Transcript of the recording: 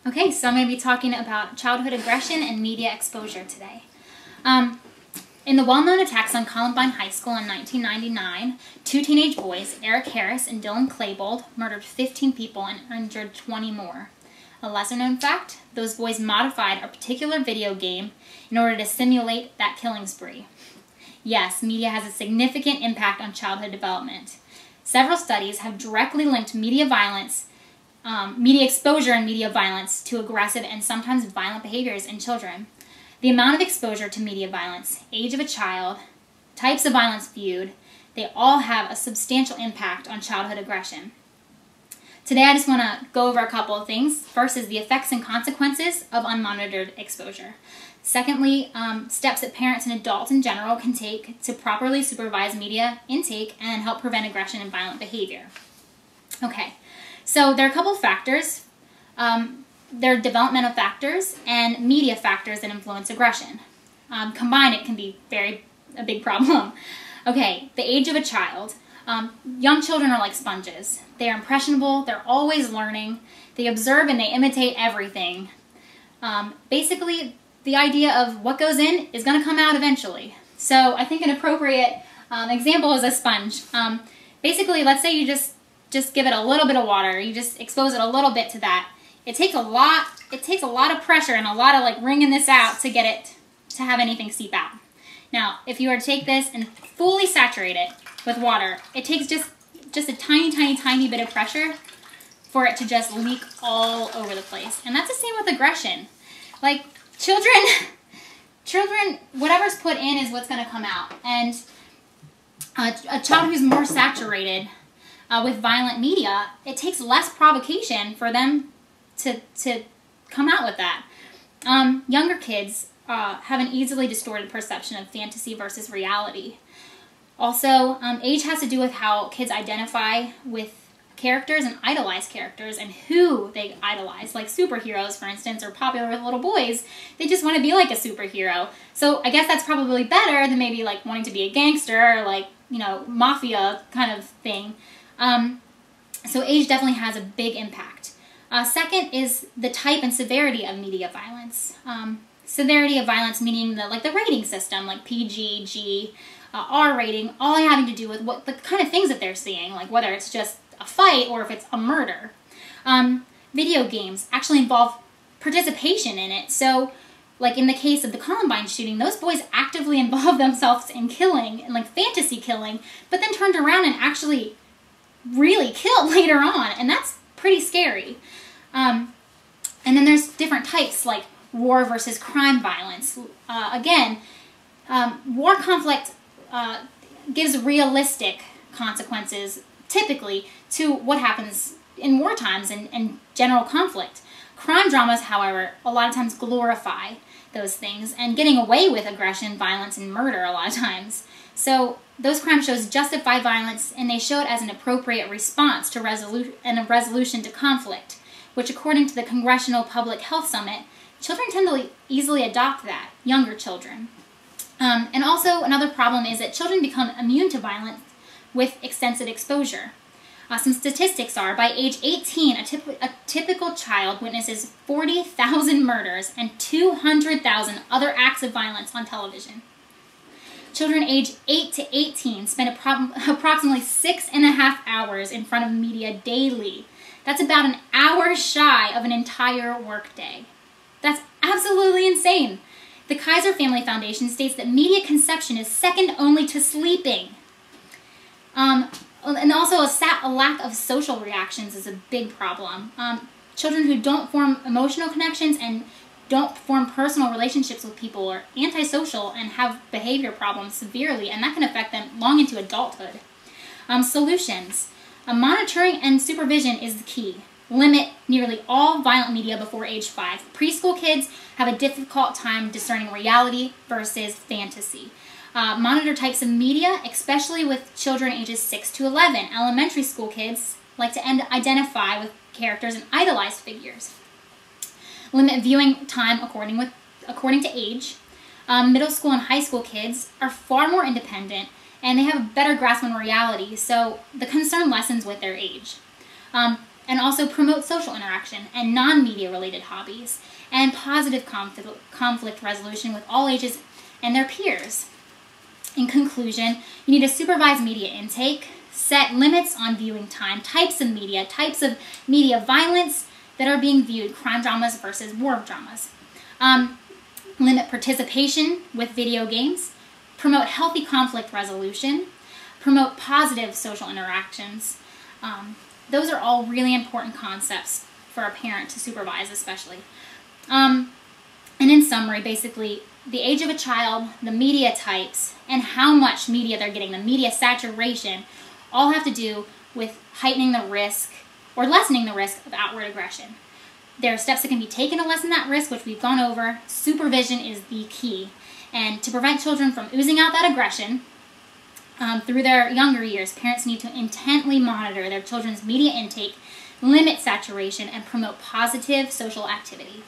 Okay, so I'm going to be talking about childhood aggression and media exposure today. In the well-known attacks on Columbine High School in 1999, two teenage boys, Eric Harris and Dylan Klebold, murdered 15 people and injured 20 more. A lesser-known fact, those boys modified a particular video game in order to simulate that killing spree. Yes, media has a significant impact on childhood development. Several studies have directly linked media violence, media exposure and media violence to aggressive and sometimes violent behaviors in children. The amount of exposure to media violence, age of a child, types of violence viewed, they all have a substantial impact on childhood aggression. Today I just want to go over a couple of things. First is the effects and consequences of unmonitored exposure. Secondly, steps that parents and adults in general can take to properly supervise media intake and help prevent aggression and violent behavior. Okay, so there are a couple of factors. There are developmental factors and media factors that influence aggression. Combined, it can be a big problem. Okay, the age of a child. Young children are like sponges. They are impressionable, they're always learning, they observe and they imitate everything. Basically, the idea of what goes in is going to come out eventually. So I think an appropriate example is a sponge. Basically, let's say you just give it a little bit of water, you just expose it a little bit to that. It takes a lot of pressure and a lot of like wringing this out to get it to have anything seep out. Now, if you were to take this and fully saturate it with water, it takes just a tiny bit of pressure for it to just leak all over the place. And that's the same with aggression. Like children, whatever's put in is what's going to come out. And a child who's more saturated with violent media, it takes less provocation for them to come out with that. Younger kids have an easily distorted perception of fantasy versus reality. Also, age has to do with how kids identify with characters and idolize characters and who they idolize. Like superheroes, for instance, are popular with little boys. They just want to be like a superhero. So I guess that's probably better than maybe like wanting to be a gangster or like, you know, mafia kind of thing. So age definitely has a big impact. Second is the type and severity of media violence. Severity of violence meaning the rating system, like PG, G, R rating, all having to do with what the kind of things that they're seeing, like whether it's just a fight or if it's a murder. Video games actually involve participation in it. So, like in the case of the Columbine shooting, those boys actively involved themselves in killing, and like fantasy killing, but then turned around and actually really killed later on, and that's pretty scary. And then there's different types like war versus crime violence. Again, war conflict gives realistic consequences typically to what happens in war times and general conflict. Crime dramas, however, a lot of times glorify those things and getting away with aggression, violence, and murder a lot of times. So those crime shows justify violence and they show it as an appropriate response to a resolution to conflict, which according to the Congressional Public Health Summit, children tend to easily adopt that, younger children. And also another problem is that children become immune to violence with extensive exposure. Some statistics are, by age 18, a typical child witnesses 40,000 murders and 200,000 other acts of violence on television. Children aged 8 to 18 spend approximately 6.5 hours in front of media daily. That's about an hour shy of an entire workday. That's absolutely insane. The Kaiser Family Foundation states that media consumption is second only to sleeping. And also a lack of social reactions is a big problem. Children who don't form emotional connections and don't form personal relationships with people are antisocial and have behavior problems severely, and that can affect them long into adulthood. Solutions. Monitoring and supervision is the key. Limit nearly all violent media before age 5. Preschool kids have a difficult time discerning reality versus fantasy. Monitor types of media, especially with children ages 6 to 11. Elementary school kids like to identify with characters and idolize figures. Limit viewing time according to age. Middle school and high school kids are far more independent and they have a better grasp on reality, so the concern lessens with their age. and also promote social interaction and non-media related hobbies, and positive conflict resolution with all ages and their peers. In conclusion, you need to supervise media intake, set limits on viewing time, types of media violence that are being viewed, crime dramas versus war dramas. Limit participation with video games, promote healthy conflict resolution, promote positive social interactions. Those are all really important concepts for a parent to supervise, especially. And in summary, basically, the age of a child, the media types, and how much media they're getting, the media saturation, all have to do with heightening the risk or lessening the risk of outward aggression. There are steps that can be taken to lessen that risk, which we've gone over. Supervision is the key. And to prevent children from oozing out that aggression through their younger years, parents need to intently monitor their children's media intake, limit saturation, and promote positive social activity.